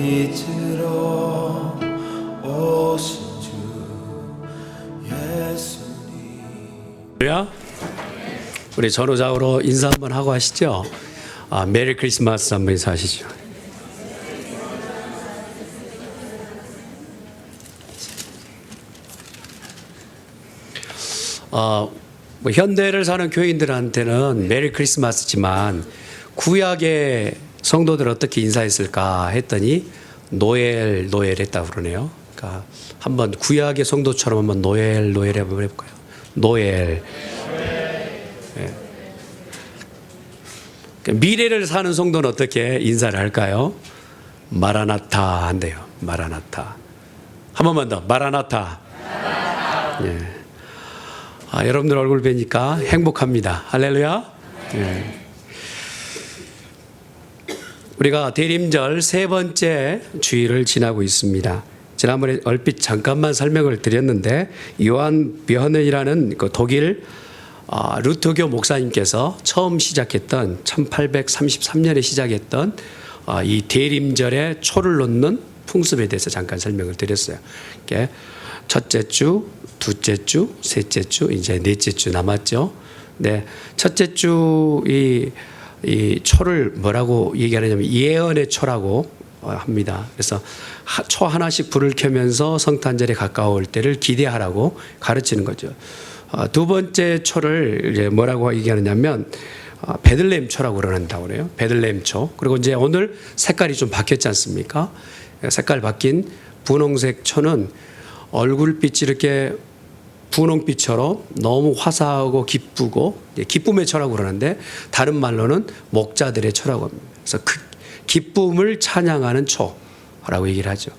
빛으로 오신 주 예수님. 우리 전후좌우로 인사 한번 하고 하시죠. 메리 크리스마스 한번 인사하시죠. 뭐 현대를 사는 교인들한테는 메리 크리스마스지만 구약의 성도들 어떻게 인사했을까 했더니 노엘 했다고 그러네요. 그러니까 한번 구약의 성도처럼 한번 노엘 한번 해볼까요? 노엘. 네. 미래를 사는 성도는 어떻게 인사를 할까요? 마라나타 한대요. 마라나타. 한 번만 더. 마라나타. 예. 여러분들 얼굴 뵈니까 행복합니다. 할렐루야. 예. 우리가 대림절 세 번째 주일을 지나고 있습니다. 지난번에 얼핏 잠깐만 설명을 드렸는데 요한 벼헨이라는 그 독일 루터교 목사님께서 처음 시작했던 1833년에 시작했던 이 대림절에 초를 놓는 풍습에 대해서 잠깐 설명을 드렸어요. 첫째 주, 둘째 주, 셋째 주, 이제 넷째 주 남았죠. 네, 첫째 주 이 초를 뭐라고 얘기하느냐면 예언의 초라고 합니다. 그래서 초 하나씩 불을 켜면서 성탄절에 가까울 때를 기대하라고 가르치는 거죠. 두 번째 초를 이제 뭐라고 얘기하느냐면 베들레헴 초라고 그런다고 그래요. 베들레헴 초. 그리고 이제 오늘 색깔이 좀 바뀌었지 않습니까? 색깔 바뀐 분홍색 초는 얼굴빛이 이렇게 분홍빛처럼 너무 화사하고 기쁘고 기쁨의 초라고 그러는데 다른 말로는 목자들의 초라고 합니다. 그래서 그 기쁨을 찬양하는 초라고 얘기를 하죠.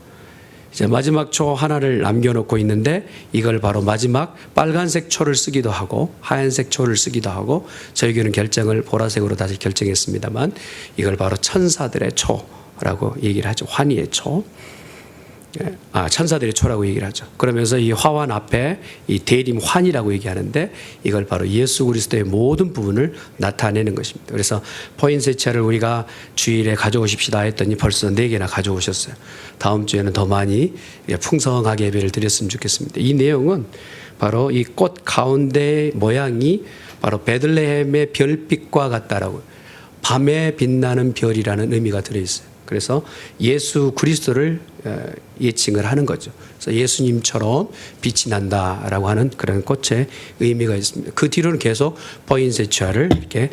이제 마지막 초 하나를 남겨놓고 있는데 이걸 바로 마지막 빨간색 초를 쓰기도 하고 하얀색 초를 쓰기도 하고 저희 교회는 결정을 보라색으로 다시 결정했습니다만 이걸 바로 천사들의 초라고 얘기를 하죠. 환희의 초. 천사들의 초라고 얘기를 하죠. 그러면서 이 화환 앞에 이 대림 환이라고 얘기하는데 이걸 바로 예수 그리스도의 모든 부분을 나타내는 것입니다. 그래서 포인세차를 우리가 주일에 가져오십시다 했더니 벌써 4개나 가져오셨어요. 다음 주에는 더 많이 풍성하게 예배를 드렸으면 좋겠습니다. 이 내용은 바로 이 꽃 가운데 모양이 바로 베들레헴의 별빛과 같다라고 밤에 빛나는 별이라는 의미가 들어있어요. 그래서 예수 그리스도를 예칭을 하는 거죠. 그래서 예수님처럼 빛이 난다라고 하는 그런 꽃의 의미가 있습니다. 그 뒤로는 계속 포인세차를 이렇게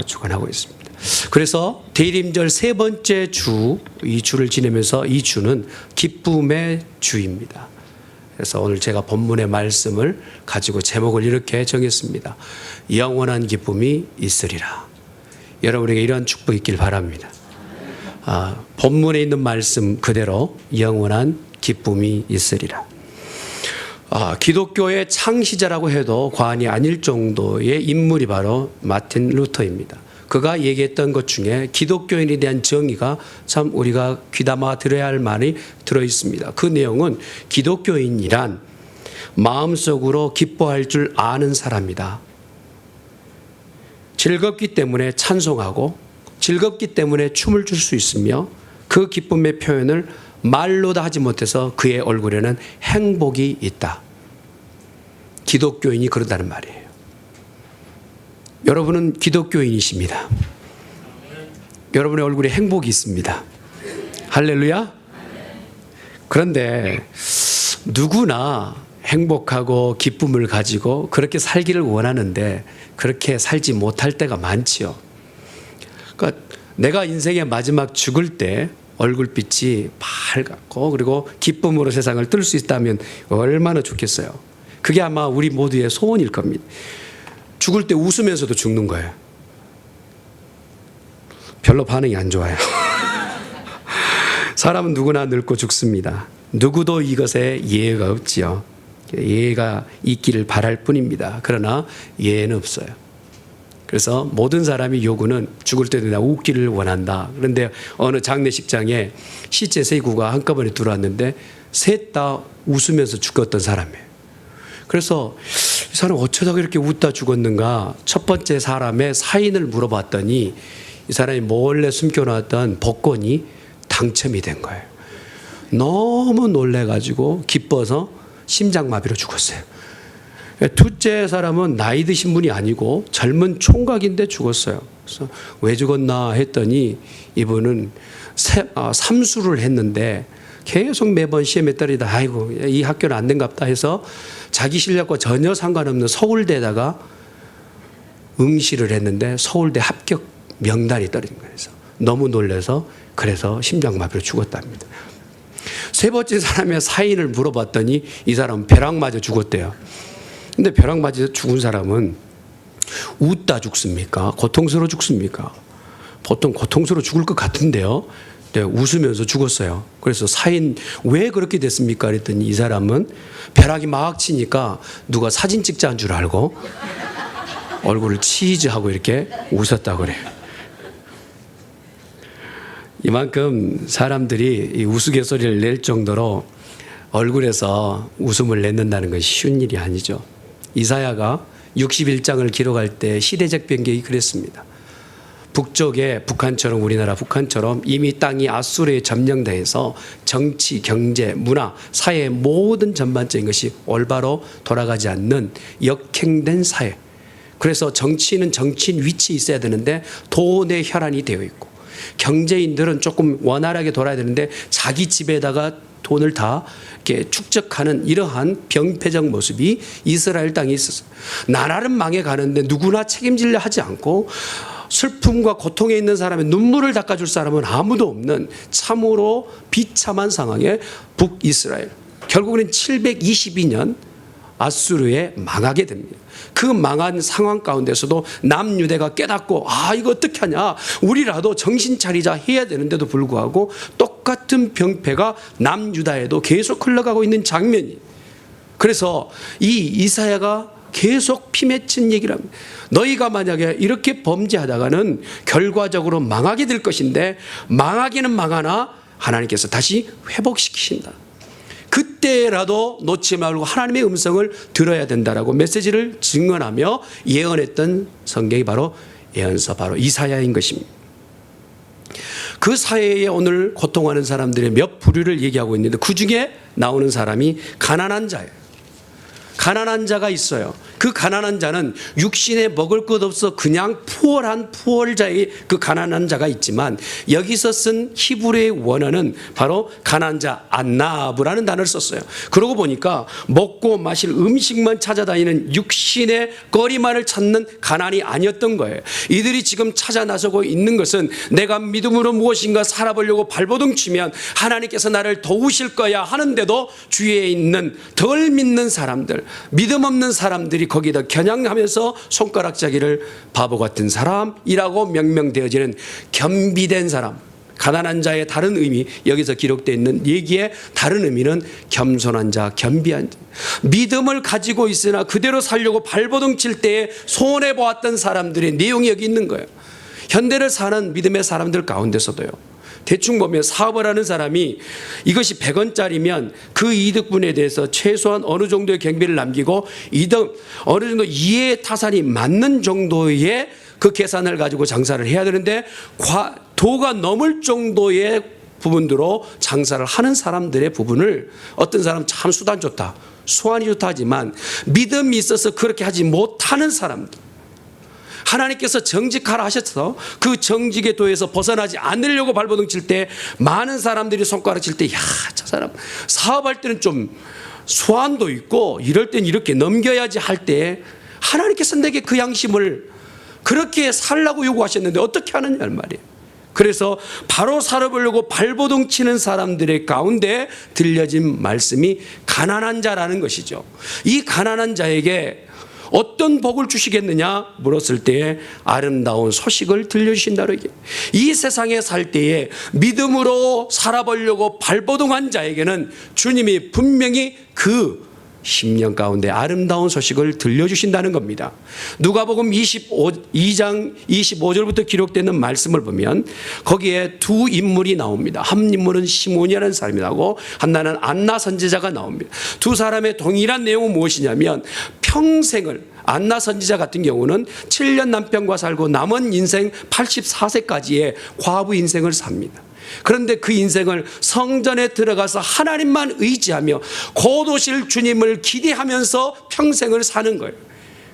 주관하고 있습니다. 그래서 대림절 세 번째 주, 이 주를 지내면서 이 주는 기쁨의 주입니다. 그래서 오늘 제가 본문의 말씀을 가지고 제목을 이렇게 정했습니다. 영원한 기쁨이 있으리라. 여러분에게 이러한 축복이 있길 바랍니다. 본문에 있는 말씀 그대로 영원한 기쁨이 있으리라. 기독교의 창시자라고 해도 과언이 아닐 정도의 인물이 바로 마틴 루터입니다. 그가 얘기했던 것 중에 기독교인에 대한 정의가 참 우리가 귀담아 들어야 할 말이 들어있습니다. 그 내용은 기독교인이란 마음속으로 기뻐할 줄 아는 사람이다. 즐겁기 때문에 찬송하고 즐겁기 때문에 춤을 출 수 있으며 그 기쁨의 표현을 말로 다 하지 못해서 그의 얼굴에는 행복이 있다. 기독교인이 그런다는 말이에요. 여러분은 기독교인이십니다. 여러분의 얼굴에 행복이 있습니다. 할렐루야. 그런데 누구나 행복하고 기쁨을 가지고 그렇게 살기를 원하는데 그렇게 살지 못할 때가 많지요. 그러니까 내가 인생의 마지막 죽을 때 얼굴빛이 밝고 그리고 기쁨으로 세상을 뜰 수 있다면 얼마나 좋겠어요. 그게 아마 우리 모두의 소원일 겁니다. 죽을 때 웃으면서도 죽는 거예요. 별로 반응이 안 좋아요. 사람은 누구나 늙고 죽습니다. 누구도 이것에 예외가 없지요. 예외가 있기를 바랄 뿐입니다. 그러나 예외는 없어요. 그래서 모든 사람이 요구는 죽을 때도 내가 웃기를 원한다. 그런데 어느 장례식장에 시체 세 구가 한꺼번에 들어왔는데 셋 다 웃으면서 죽었던 사람이에요. 그래서 이 사람 어쩌다 그렇게 웃다 죽었는가 첫 번째 사람의 사인을 물어봤더니 이 사람이 몰래 숨겨놨던 복권이 다 당첨이 된 거예요. 너무 놀래가지고 기뻐서 심장마비로 죽었어요. 둘째 사람은 나이 드신 분이 아니고 젊은 총각인데 죽었어요. 그래서 왜 죽었나 했더니 이분은 삼수를 했는데 계속 매번 시험에 떨어지다 아이고 이 학교는 안 된갑다 해서 자기 실력과 전혀 상관없는 서울대에다가 응시를 했는데 서울대 합격 명단이 떨어진 거예요. 그래서 너무 놀라서 그래서 심장마비로 죽었답니다. 세 번째 사람의 사인을 물어봤더니 이 사람은 벼락 맞아 죽었대요. 근데 벼락 맞아 죽은 사람은 웃다 죽습니까? 고통스러워 죽습니까? 보통 고통스러워 죽을 것 같은데요. 네, 웃으면서 죽었어요. 그래서 사인 왜 그렇게 됐습니까? 그랬더니 이 사람은 벼락이 막 치니까 누가 사진 찍자는 줄 알고 얼굴을 치즈하고 이렇게 웃었다고 그래요. 이만큼 사람들이 이 우스갯소리를 낼 정도로 얼굴에서 웃음을 냈는다는 것이 쉬운 일이 아니죠. 이사야가 61장을 기록할 때 시대적 변경이 그랬습니다. 북쪽에 북한처럼 우리나라 북한처럼 이미 땅이 아수르에 점령돼서 정치, 경제, 문화, 사회의 모든 전반적인 것이 올바로 돌아가지 않는 역행된 사회. 그래서 정치인은 정치인 위치에 있어야 되는데 돈의 혈안이 되어 있고 경제인들은 조금 원활하게 돌아야 되는데 자기 집에다가 돈을 다 이렇게 축적하는 이러한 병폐적 모습이 이스라엘 땅에 있었어요. 나라는 망해가는데 누구나 책임지려 하지 않고 슬픔과 고통에 있는 사람의 눈물을 닦아줄 사람은 아무도 없는 참으로 비참한 상황의 북이스라엘. 결국에는 722년 아수르에 망하게 됩니다. 그 망한 상황 가운데서도 남유대가 깨닫고 이거 어떻게 하냐 우리라도 정신 차리자 해야 되는데도 불구하고 똑같은 병폐가 남유다에도 계속 흘러가고 있는 장면이. 그래서 이 이사야가 계속 피맺힌 얘기를 합니다. 너희가 만약에 이렇게 범죄하다가는 결과적으로 망하게 될 것인데 망하기는 망하나 하나님께서 다시 회복시키신다. 그때라도 놓지 말고 하나님의 음성을 들어야 된다라고 메시지를 증언하며 예언했던 성경이 바로 예언서 바로 이사야인 것입니다. 그 사회에 오늘 고통하는 사람들의 몇 부류를 얘기하고 있는데 그중에 나오는 사람이 가난한 자예요. 가난한 자가 있어요. 그 가난한 자는 육신에 먹을 것 없어 그냥 푸얼한 푸얼자의 그 가난한 자가 있지만 여기서 쓴 히브리의 원어는 바로 가난한 자 안나브라는 단어를 썼어요. 그러고 보니까 먹고 마실 음식만 찾아다니는 육신의 거리만을 찾는 가난이 아니었던 거예요. 이들이 지금 찾아 나서고 있는 것은 내가 믿음으로 무엇인가 살아보려고 발버둥 치면 하나님께서 나를 도우실 거야 하는데도 주위에 있는 덜 믿는 사람들, 믿음 없는 사람들이 거기다 겨냥하면서 손가락자기를 바보 같은 사람이라고 명명되어지는 겸비된 사람, 가난한 자의 다른 의미, 여기서 기록되어 있는 얘기의 다른 의미는 겸손한 자, 겸비한 자. 믿음을 가지고 있으나 그대로 살려고 발버둥 칠 때에 손해보았던 사람들의 내용이 여기 있는 거예요. 현대를 사는 믿음의 사람들 가운데서도요, 대충 보면 사업을 하는 사람이 이것이 100원짜리면 그 이득분에 대해서 최소한 어느 정도의 경비를 남기고 이득 어느 정도 이해 타산이 맞는 정도의 그 계산을 가지고 장사를 해야 되는데 도가 넘을 정도의 부분으로 장사를 하는 사람들의 부분을 어떤 사람 참 수단 좋다, 수완이 좋다 하지만 믿음이 있어서 그렇게 하지 못하는 사람들, 하나님께서 정직하라 하셔서 그 정직의 도에서 벗어나지 않으려고 발버둥 칠 때 많은 사람들이 손가락 칠 때 야, 저 사람 사업할 때는 좀 수완도 있고 이럴 땐 이렇게 넘겨야지 할 때 하나님께서 내게 그 양심을 그렇게 살라고 요구하셨는데 어떻게 하느냐는 말이에요. 그래서 바로 살아보려고 발버둥 치는 사람들의 가운데 들려진 말씀이 가난한 자라는 것이죠. 이 가난한 자에게 어떤 복을 주시겠느냐 물었을 때에 아름다운 소식을 들려주신다는 얘기예요. 이 세상에 살 때에 믿음으로 살아보려고 발버둥한 자에게는 주님이 분명히 그 10년 가운데 아름다운 소식을 들려주신다는 겁니다. 누가복음 22장 25절부터 기록되는 말씀을 보면 거기에 두 인물이 나옵니다. 한 인물은 시몬이라는 사람이 나오고 하나는 안나 선지자가 나옵니다. 두 사람의 동일한 내용은 무엇이냐면 평생을, 안나 선지자 같은 경우는 7년 남편과 살고 남은 인생 84세까지의 과부 인생을 삽니다. 그런데 그 인생을 성전에 들어가서 하나님만 의지하며 곧 오실 주님을 기대하면서 평생을 사는 거예요.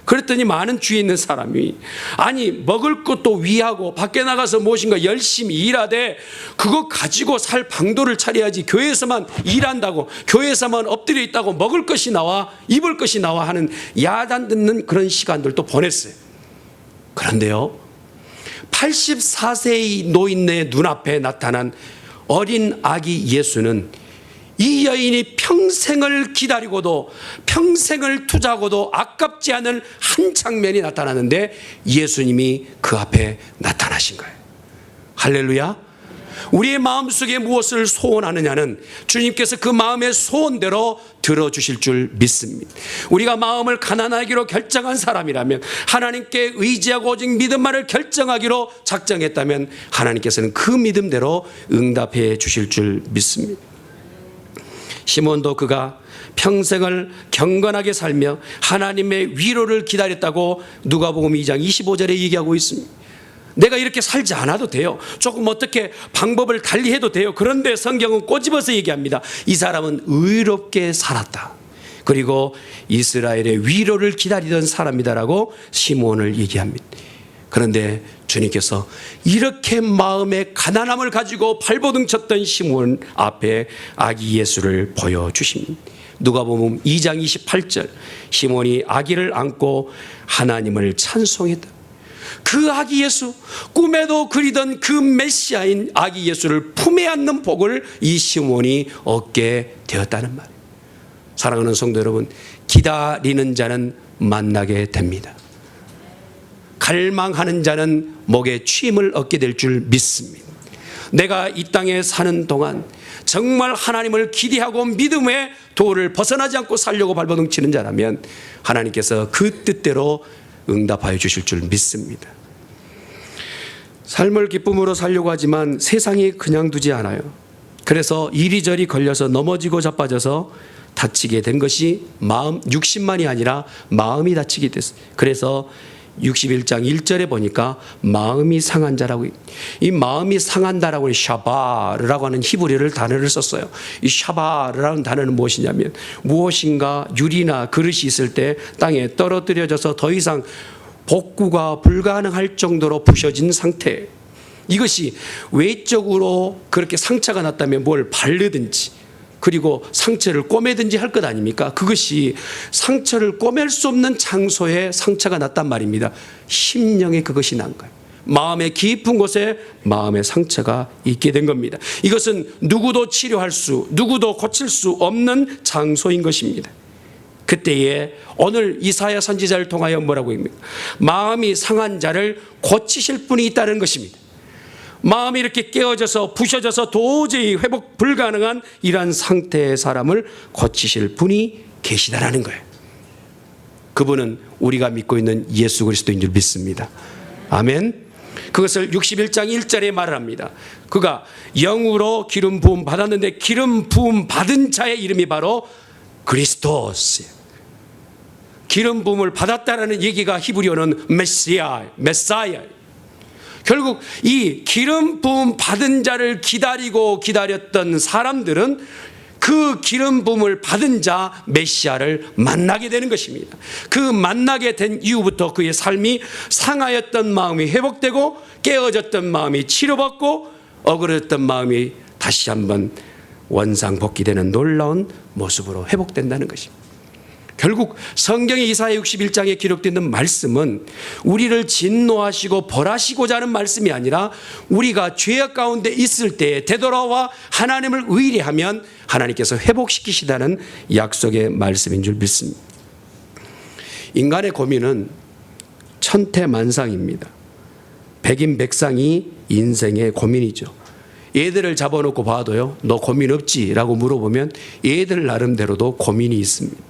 그랬더니 많은 주위에 있는 사람이 아니 먹을 것도 위하고 밖에 나가서 무엇인가 열심히 일하되 그거 가지고 살 방도를 차려야지, 교회에서만 일한다고, 교회에서만 엎드려 있다고 먹을 것이 나와 입을 것이 나와 하는 야단 듣는 그런 시간들도 보냈어요. 그런데요, 84세의 노인네 눈앞에 나타난 어린 아기 예수는 이 여인이 평생을 기다리고도 평생을 투자하고도 아깝지 않은 한 장면이 나타나는데 예수님이 그 앞에 나타나신 거예요. 할렐루야. 우리의 마음속에 무엇을 소원하느냐는 주님께서 그 마음의 소원대로 들어주실 줄 믿습니다. 우리가 마음을 가난하기로 결정한 사람이라면, 하나님께 의지하고 오직 믿음만을 결정하기로 작정했다면 하나님께서는 그 믿음대로 응답해 주실 줄 믿습니다. 시몬도 그가 평생을 경건하게 살며 하나님의 위로를 기다렸다고 누가복음 2장 25절에 얘기하고 있습니다. 내가 이렇게 살지 않아도 돼요. 조금 어떻게 방법을 달리 해도 돼요. 그런데 성경은 꼬집어서 얘기합니다. 이 사람은 의롭게 살았다. 그리고 이스라엘의 위로를 기다리던 사람이다라고 시몬을 얘기합니다. 그런데 주님께서 이렇게 마음의 가난함을 가지고 발버둥 쳤던 시몬 앞에 아기 예수를 보여주십니다. 누가복음 2장 28절, 시몬이 아기를 안고 하나님을 찬송했다. 그 아기 예수, 꿈에도 그리던 그 메시아인 아기 예수를 품에 안는 복을 이 시몬이 얻게 되었다는 말이에요. 사랑하는 성도 여러분, 기다리는 자는 만나게 됩니다. 갈망하는 자는 목에 쉼을 얻게 될 줄 믿습니다. 내가 이 땅에 사는 동안 정말 하나님을 기대하고 믿음의 도를 벗어나지 않고 살려고 발버둥 치는 자라면 하나님께서 그 뜻대로 응답하여 주실 줄 믿습니다. 삶을 기쁨으로 살려고 하지만 세상이 그냥 두지 않아요. 그래서 이리저리 걸려서 넘어지고 자빠져서 다치게 된 것이 육신만이 아니라 마음이 다치게 됐어요. 그래서 61장 1절에 보니까 마음이 상한 자라고, 이 마음이 상한다라고 샤바르라고 하는 히브리어를 단어를 썼어요. 이 샤바르라는 단어는 무엇이냐면 무엇인가 유리나 그릇이 있을 때 땅에 떨어뜨려져서 더 이상 복구가 불가능할 정도로 부셔진 상태, 이것이 외적으로 그렇게 상처가 났다면 뭘 바르든지 그리고 상처를 꿰매든지 할 것 아닙니까? 그것이 상처를 꿰맬 수 없는 장소에 상처가 났단 말입니다. 심령에 그것이 난 거예요. 마음의 깊은 곳에 마음의 상처가 있게 된 겁니다. 이것은 누구도 치료할 수, 누구도 고칠 수 없는 장소인 것입니다. 그때에 오늘 이사야 선지자를 통하여 뭐라고 합니까? 마음이 상한 자를 고치실 분이 있다는 것입니다. 마음이 이렇게 깨어져서 부셔져서 도저히 회복 불가능한 이러한 상태의 사람을 고치실 분이 계시다라는 거예요. 그분은 우리가 믿고 있는 예수 그리스도인 줄 믿습니다. 아멘. 그것을 61장 1절에 말을 합니다. 그가 영으로 기름 부음 받았는데 기름 부음 받은 자의 이름이 바로 그리스도스예요. 기름 부음을 받았다라는 얘기가 히브리어는 메사야. 결국 이 기름 부음 받은 자를 기다렸던 사람들은 그 기름 부음을 받은 자 메시아를 만나게 되는 것입니다. 그 만나게 된 이후부터 그의 삶이 상하였던 마음이 회복되고 깨어졌던 마음이 치료받고 어그러졌던 마음이 다시 한번 원상복귀되는 놀라운 모습으로 회복된다는 것입니다. 결국 성경의 이사야 61장에 기록되는 말씀은 우리를 진노하시고 벌하시고자 하는 말씀이 아니라 우리가 죄악 가운데 있을 때에 되돌아와 하나님을 의뢰하면 하나님께서 회복시키시다는 약속의 말씀인 줄 믿습니다. 인간의 고민은 천태만상입니다. 백인백상이 인생의 고민이죠. 얘들을 잡아놓고 봐도요, 너 고민 없지? 라고 물어보면 얘들 나름대로도 고민이 있습니다.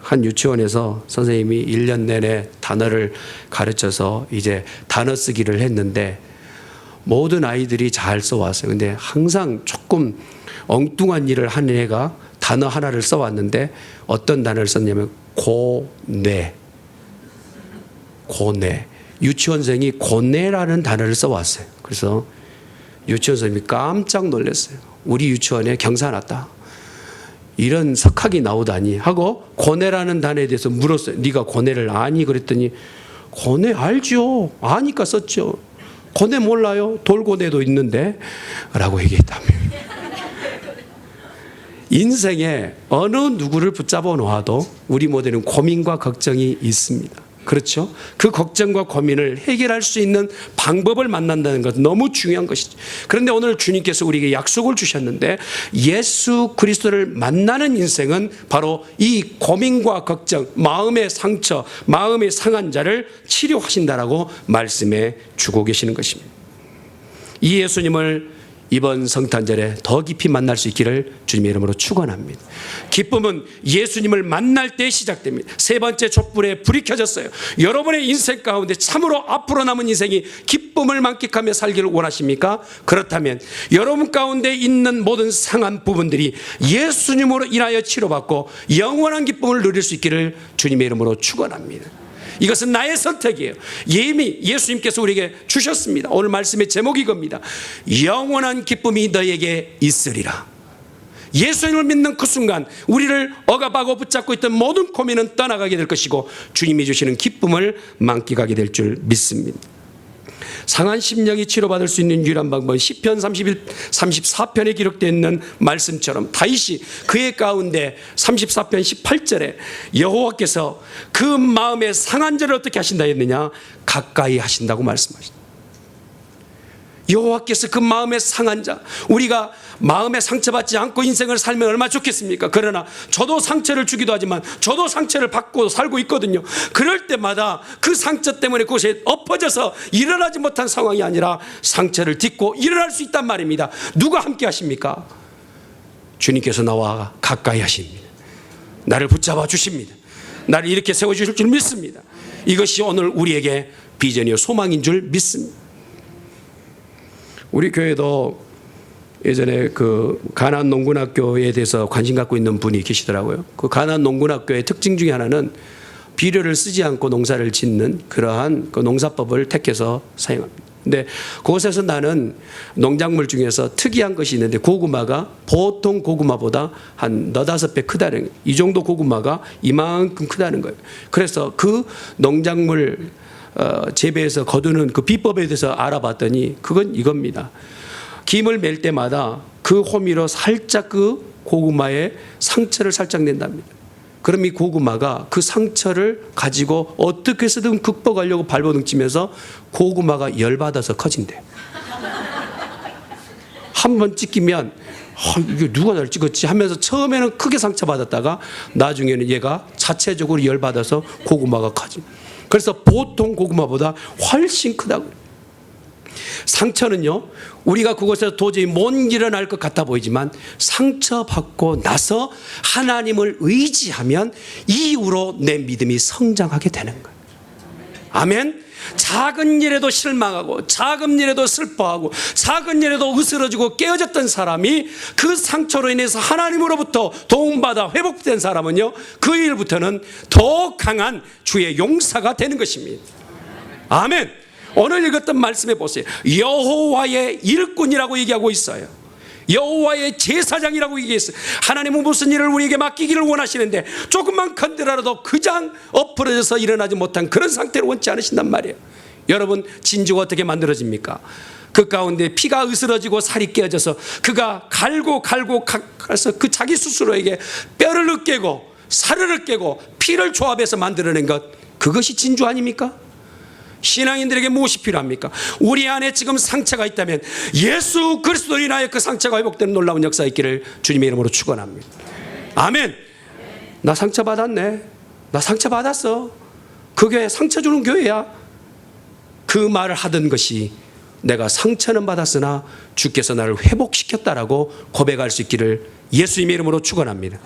한 유치원에서 선생님이 1년 내내 단어를 가르쳐서 이제 단어 쓰기를 했는데 모든 아이들이 잘 써왔어요. 근데 항상 조금 엉뚱한 일을 하는 애가 단어 하나를 써왔는데 어떤 단어를 썼냐면 고뇌. 유치원생이 고뇌라는 단어를 써왔어요. 그래서 유치원 선생님이 깜짝 놀랐어요. 우리 유치원에 경사 났다. 이런 석학이 나오다니 하고 고뇌라는 단어에 대해서 물었어요. 네가 고뇌를 아니? 그랬더니 고뇌 알죠. 아니까 썼죠. 고뇌 몰라요? 돌고뇌도 있는데 라고 얘기했다며. 인생에 어느 누구를 붙잡아 놓아도 우리 모두는 고민과 걱정이 있습니다. 그렇죠? 그 걱정과 고민을 해결할 수 있는 방법을 만난다는 것 너무 중요한 것이죠. 그런데 오늘 주님께서 우리에게 약속을 주셨는데 예수 그리스도를 만나는 인생은 바로 이 고민과 걱정, 마음의 상처, 마음의 상한 자를 치료하신다라고 말씀해 주고 계시는 것입니다. 이 예수님을 이번 성탄절에 더 깊이 만날 수 있기를 주님의 이름으로 축원합니다. 기쁨은 예수님을 만날 때 시작됩니다. 세 번째 촛불에 불이 켜졌어요. 여러분의 인생 가운데 참으로 앞으로 남은 인생이 기쁨을 만끽하며 살기를 원하십니까? 그렇다면 여러분 가운데 있는 모든 상한 부분들이 예수님으로 인하여 치료받고 영원한 기쁨을 누릴 수 있기를 주님의 이름으로 축원합니다. 이것은 나의 선택이에요. 이미 예수님께서 우리에게 주셨습니다. 오늘 말씀의 제목이 이겁니다. 영원한 기쁨이 너에게 있으리라. 예수님을 믿는 그 순간 우리를 억압하고 붙잡고 있던 모든 고민은 떠나가게 될 것이고 주님이 주시는 기쁨을 만끽하게 될 줄 믿습니다. 상한 심령이 치료받을 수 있는 유일한 방법은 시편 34편에 기록되어 있는 말씀처럼 다윗이 그의 가운데 34편 18절에 여호와께서 그 마음의 상한 자를 어떻게 하신다 했느냐? 가까이 하신다고 말씀하십니다. 여호와께서 그 마음의 상한 자, 우리가 마음에 상처받지 않고 인생을 살면 얼마나 좋겠습니까? 그러나 저도 상처를 주기도 하지만 저도 상처를 받고 살고 있거든요. 그럴 때마다 그 상처 때문에 그것에 엎어져서 일어나지 못한 상황이 아니라 상처를 딛고 일어날 수 있단 말입니다. 누가 함께 하십니까? 주님께서 나와 가까이 하십니다. 나를 붙잡아 주십니다. 나를 이렇게 세워주실 줄 믿습니다. 이것이 오늘 우리에게 비전이요 소망인 줄 믿습니다. 우리 교회도 예전에 그 가나안 농군학교에 대해서 관심 갖고 있는 분이 계시더라고요. 그 가나안 농군학교의 특징 중에 하나는 비료를 쓰지 않고 농사를 짓는 그러한 그 농사법을 택해서 사용합니다. 근데 그곳에서 나는 농작물 중에서 특이한 것이 있는데 고구마가 보통 고구마보다 한 4-5배 크다는 거예요. 이 정도 고구마가 이만큼 크다는 거예요. 그래서 그 농작물 재배해서 거두는 그 비법에 대해서 알아봤더니 그건 이겁니다. 김을 맬 때마다 그 호미로 살짝 그 고구마에 상처를 살짝 낸답니다. 그럼 이 고구마가 그 상처를 가지고 어떻게 해서든 극복하려고 발버둥 치면서 고구마가 열받아서 커진대. 한 번 찍히면 이게 누가 날 찍었지 하면서 처음에는 크게 상처받았다가 나중에는 얘가 자체적으로 열받아서 고구마가 커진. 그래서 보통 고구마보다 훨씬 크다고. 상처는요, 우리가 그곳에서 도저히 못 일어날 것 같아 보이지만 상처받고 나서 하나님을 의지하면 이후로 내 믿음이 성장하게 되는 거예요. 아멘. 작은 일에도 실망하고 작은 일에도 슬퍼하고 작은 일에도 으스러지고 깨어졌던 사람이 그 상처로 인해서 하나님으로부터 도움받아 회복된 사람은요, 그 일부터는 더 강한 주의 용사가 되는 것입니다. 아멘. 오늘 읽었던 말씀에 보세요. 여호와의 일꾼이라고 얘기하고 있어요. 여호와의 제사장이라고 얘기했어요. 하나님은 무슨 일을 우리에게 맡기기를 원하시는데 조금만 건드려라도 그냥 엎어져서 일어나지 못한 그런 상태를 원치 않으신단 말이에요. 여러분, 진주가 어떻게 만들어집니까? 그 가운데 피가 으스러지고 살이 깨어져서 그가 갈고 가서 그 자기 스스로에게 뼈를 깨고 살을 깨고 피를 조합해서 만들어낸 것, 그것이 진주 아닙니까? 신앙인들에게 무엇이 필요합니까? 우리 안에 지금 상처가 있다면 예수 그리스도로 인하여 그 상처가 회복되는 놀라운 역사 있기를 주님의 이름으로 축원합니다. 아멘. 나 상처받았네. 나 상처받았어. 그 교회 상처 주는 교회야. 그 말을 하던 것이 내가 상처는 받았으나 주께서 나를 회복시켰다라고 고백할 수 있기를 예수님의 이름으로 축원합니다.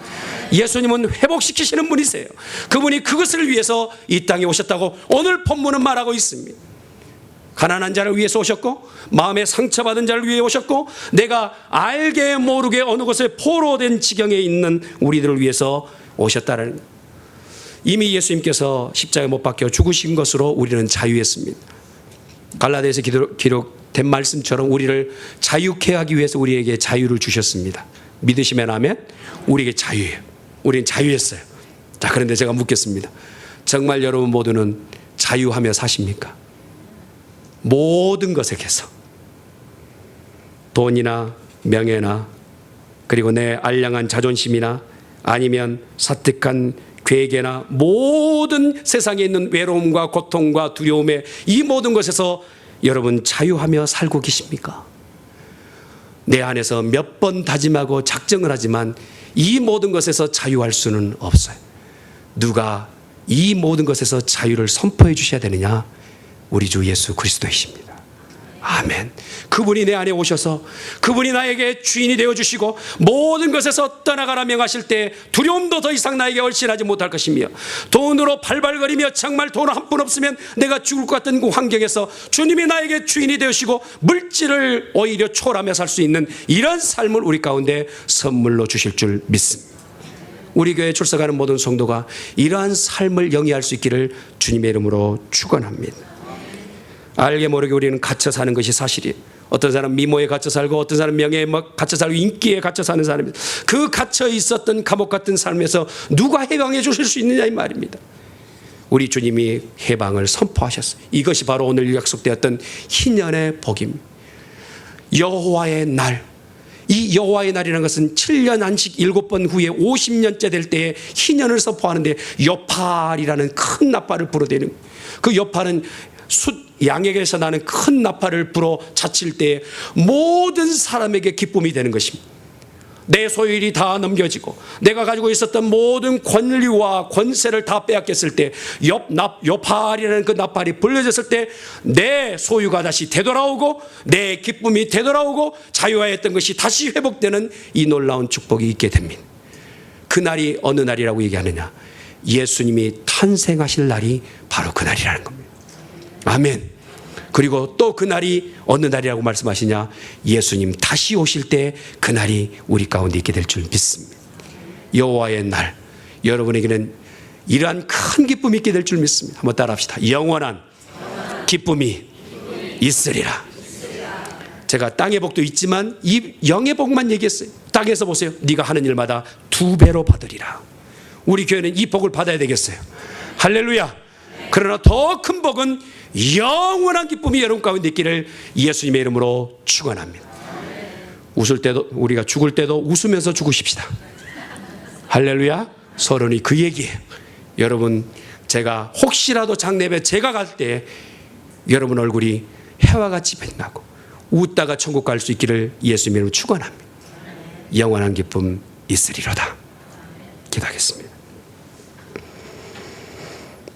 예수님은 회복시키시는 분이세요. 그분이 그것을 위해서 이 땅에 오셨다고 오늘 본문은 말하고 있습니다. 가난한 자를 위해서 오셨고 마음에 상처받은 자를 위해 오셨고 내가 알게 모르게 어느 곳에 포로된 지경에 있는 우리들을 위해서 오셨다는 거예요. 이미 예수님께서 십자가에 못 박혀 죽으신 것으로 우리는 자유했습니다. 갈라디아서 된 말씀처럼 우리를 자유케 하기 위해서 우리에게 자유를 주셨습니다. 믿으시면 아멘. 우리에게 자유예요. 우리는 자유했어요. 자, 그런데 제가 묻겠습니다. 정말 여러분 모두는 자유하며 사십니까? 모든 것에게서 돈이나 명예나 그리고 내 알량한 자존심이나 아니면 사특한 괴계나 모든 세상에 있는 외로움과 고통과 두려움의 이 모든 것에서 여러분 자유하며 살고 계십니까? 내 안에서 몇 번 다짐하고 작정을 하지만 이 모든 것에서 자유할 수는 없어요. 누가 이 모든 것에서 자유를 선포해 주셔야 되느냐? 우리 주 예수 그리스도이십니다. 아멘. 그분이 내 안에 오셔서 그분이 나에게 주인이 되어주시고 모든 것에서 떠나가라 명하실 때 두려움도 더 이상 나에게 얼씬하지 못할 것이며 돈으로 발발거리며 정말 돈 한 푼 없으면 내가 죽을 것 같은 그 환경에서 주님이 나에게 주인이 되시고 물질을 오히려 초월하며 살 수 있는 이런 삶을 우리 가운데 선물로 주실 줄 믿습니다. 우리 교회에 출석하는 모든 성도가 이러한 삶을 영위할 수 있기를 주님의 이름으로 축원합니다. 알게 모르게 우리는 갇혀 사는 것이 사실이에요. 어떤 사람 미모에 갇혀 살고 어떤 사람 명예에 갇혀 살고 인기에 갇혀 사는 사람입니다. 그 갇혀 있었던 감옥 같은 삶에서 누가 해방해 주실 수 있느냐 이 말입니다. 우리 주님이 해방을 선포하셨어요. 이것이 바로 오늘 약속되었던 희년의 복입니다. 여호와의 날. 이 여호와의 날이라는 것은 7년 안식 7번 후에 50년째 될 때에 희년을 선포하는데 여팔이라는 큰 나팔을 불어대는 그 여팔은 양에게서 나는 큰 나팔을 불어 자칠 때에 모든 사람에게 기쁨이 되는 것입니다. 내 소유일이 다 넘겨지고 내가 가지고 있었던 모든 권리와 권세를 다 빼앗겼을 때 여팔이라는 그 나팔이 불려졌을 때 내 소유가 다시 되돌아오고 내 기쁨이 되돌아오고 자유화했던 것이 다시 회복되는 이 놀라운 축복이 있게 됩니다. 그 날이 어느 날이라고 얘기하느냐? 예수님이 탄생하실 날이 바로 그 날이라는 겁니다. 아멘. 그리고 또 그 날이 어느 날이라고 말씀하시냐? 예수님 다시 오실 때 그 날이 우리 가운데 있게 될 줄 믿습니다. 여호와의 날, 여러분에게는 이러한 큰 기쁨이 있게 될 줄 믿습니다. 한번 따라합시다. 영원한 기쁨이 있으리라. 제가 땅의 복도 있지만 이 영의 복만 얘기했어요. 땅에서 보세요. 네가 하는 일마다 2배로 받으리라. 우리 교회는 이 복을 받아야 되겠어요. 할렐루야. 그러나 더 큰 복은 영원한 기쁨이 여러분 가운데 있기를 예수님의 이름으로 축원합니다. 웃을 때도 우리가 죽을 때도 웃으면서 죽으십시다. 할렐루야. 서론이 그 얘기예요. 여러분 제가 혹시라도 장례에 제가 갈 때 여러분 얼굴이 해와 같이 빛나고 웃다가 천국 갈 수 있기를 예수님의 이름으로 축원합니다. 영원한 기쁨 있으리로다. 기도하겠습니다.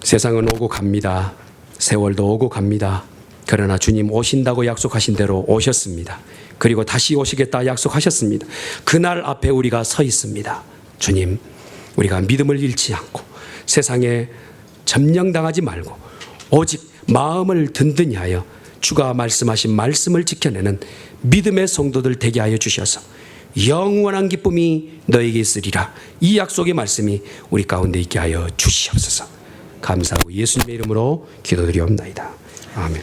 세상은 오고 갑니다. 세월도 오고 갑니다. 그러나 주님 오신다고 약속하신 대로 오셨습니다. 그리고 다시 오시겠다 약속하셨습니다. 그날 앞에 우리가 서 있습니다. 주님, 우리가 믿음을 잃지 않고 세상에 점령당하지 말고 오직 마음을 든든히 하여 주가 말씀하신 말씀을 지켜내는 믿음의 성도들 되게 하여 주셔서 영원한 기쁨이 너에게 있으리라. 이 약속의 말씀이 우리 가운데 있게 하여 주시옵소서. 감사하고 예수님의 이름으로 기도드리옵나이다. 아멘.